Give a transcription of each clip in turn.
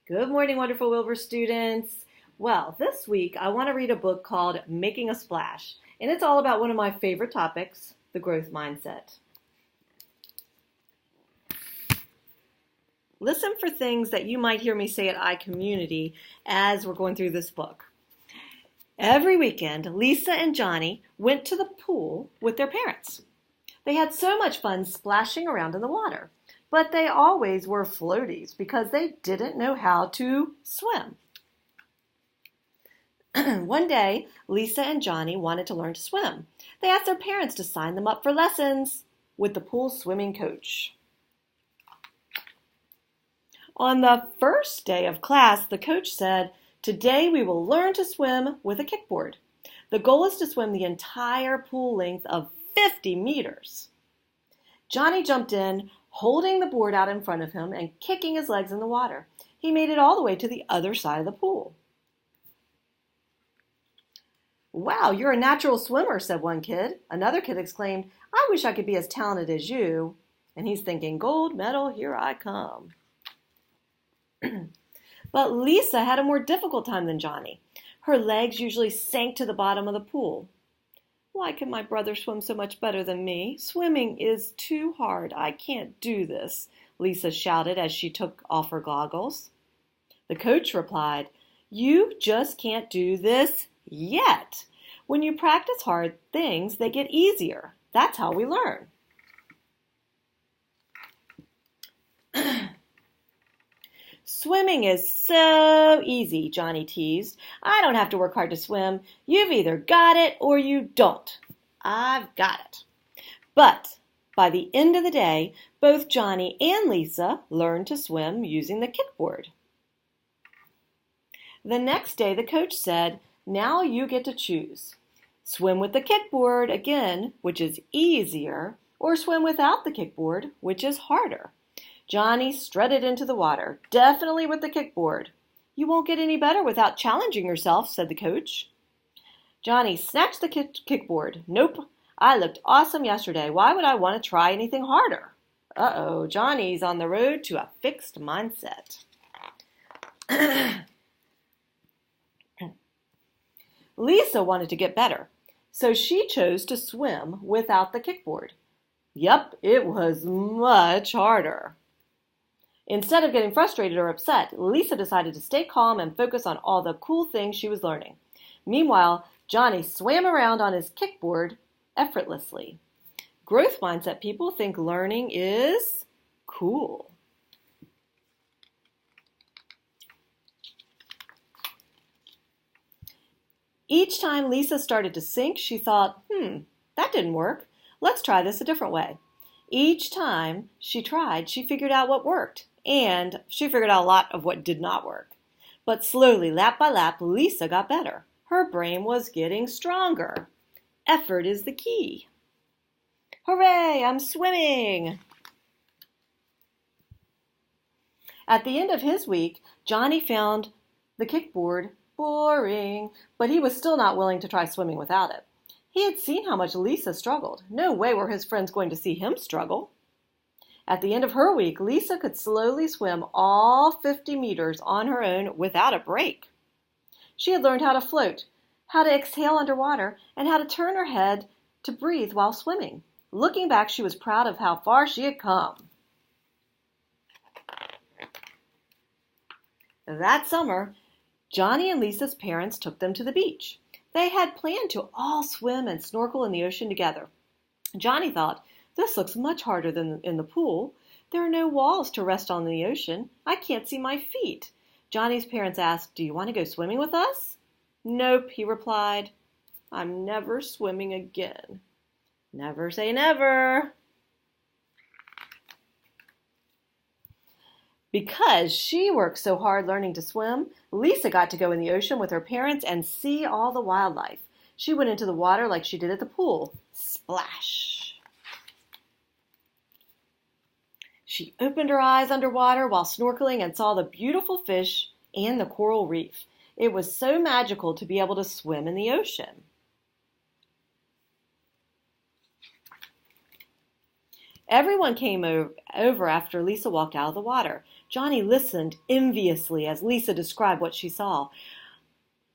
Good morning, wonderful Wilbur students. Well, this week I want to read a book called Making a Splash, and it's all about one of my favorite topics, the growth mindset. Listen for things that you might hear me say at iCommunity as we're going through this book. Every weekend, Lisa and Johnny went to the pool with their parents. They had so much fun splashing around in the water. But they always were floaties because they didn't know how to swim. One day, Lisa and Johnny wanted to learn to swim. They asked their parents to sign them up for lessons with the pool swimming coach. On the first day of class, the coach said, "Today we will learn to swim with a kickboard. The goal is to swim the entire pool length of 50 meters. Johnny jumped in, holding the board out in front of him and kicking his legs in the water. He made it all the way to the other side of the pool. "Wow, you're a natural swimmer," said one kid. Another kid exclaimed, "I wish I could be as talented as you." And he's thinking, gold medal, here I come. But Lisa had a more difficult time than Johnny. Her legs usually sank to the bottom of the pool. "Why can my brother swim so much better than me? Swimming is too hard. I can't do this," Lisa shouted as she took off her goggles. The coach replied, "You just can't do this yet. When you practice hard things, they get easier. That's how we learn." "Swimming is so easy," Johnny teased. "I don't have to work hard to swim. You've either got it or you don't. I've got it." But by the end of the day, both Johnny and Lisa learned to swim using the kickboard. The next day, the coach said, "Now you get to choose. Swim with the kickboard again, which is easier, or swim without the kickboard, which is harder." Johnny strutted into the water, definitely with the kickboard. "You won't get any better without challenging yourself," said the coach. Johnny snatched the kickboard. "Nope, I looked awesome yesterday. Why would I want to try anything harder?" Uh-oh, Johnny's on the road to a fixed mindset. Lisa wanted to get better, so she chose to swim without the kickboard. Yep, it was much harder. Instead of getting frustrated or upset, Lisa decided to stay calm and focus on all the cool things she was learning. Meanwhile, Johnny swam around on his kickboard effortlessly. Growth mindset people think learning is cool. Each time Lisa started to sink, she thought, that didn't work. Let's try this a different way. Each time she tried, she figured out what worked. And she figured out a lot of what did not work. But slowly, lap by lap, Lisa got better. Her brain was getting stronger. Effort is the key. Hooray, I'm swimming! At the end of his week, Johnny found the kickboard boring, but he was still not willing to try swimming without it. He had seen how much Lisa struggled. No way were his friends going to see him struggle. At the end of her week, Lisa could slowly swim all 50 meters on her own without a break. She had learned how to float, how to exhale underwater, and how to turn her head to breathe while swimming. Looking back, she was proud of how far she had come. That summer, Johnny and Lisa's parents took them to the beach. They had planned to all swim and snorkel in the ocean together. Johnny thought, "This looks much harder than in the pool. There are no walls to rest on in the ocean. I can't see my feet." Johnny's parents asked, "Do you want to go swimming with us?" "Nope," he replied. "I'm never swimming again." Never say never. Because she worked so hard learning to swim, Lisa got to go in the ocean with her parents and see all the wildlife. She went into the water like she did at the pool. Splash! She opened her eyes underwater while snorkeling and saw the beautiful fish and the coral reef. It was so magical to be able to swim in the ocean. Everyone came over after Lisa walked out of the water. Johnny listened enviously as Lisa described what she saw.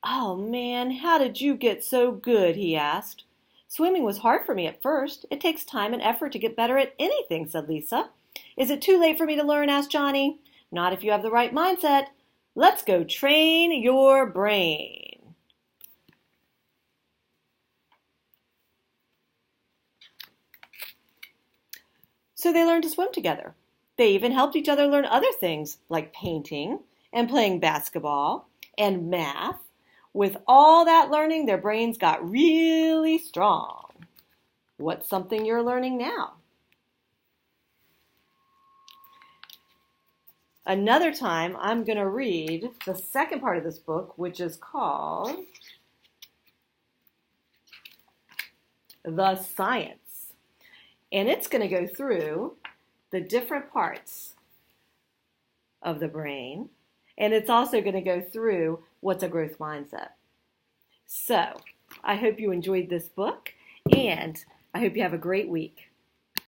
"Oh, man, how did you get so good?" he asked. "Swimming was hard for me at first. It takes time and effort to get better at anything," said Lisa. "Is it too late for me to learn?" asked Johnny. "Not if you have the right mindset. Let's go train your brain." So they learned to swim together. They even helped each other learn other things like painting and playing basketball and math. With all that learning, their brains got really strong. What's something you're learning now? Another time, I'm going to read the second part of this book, which is called The Science. And it's going to go through the different parts of the brain. And it's also going to go through what's a growth mindset. So, I hope you enjoyed this book, and I hope you have a great week.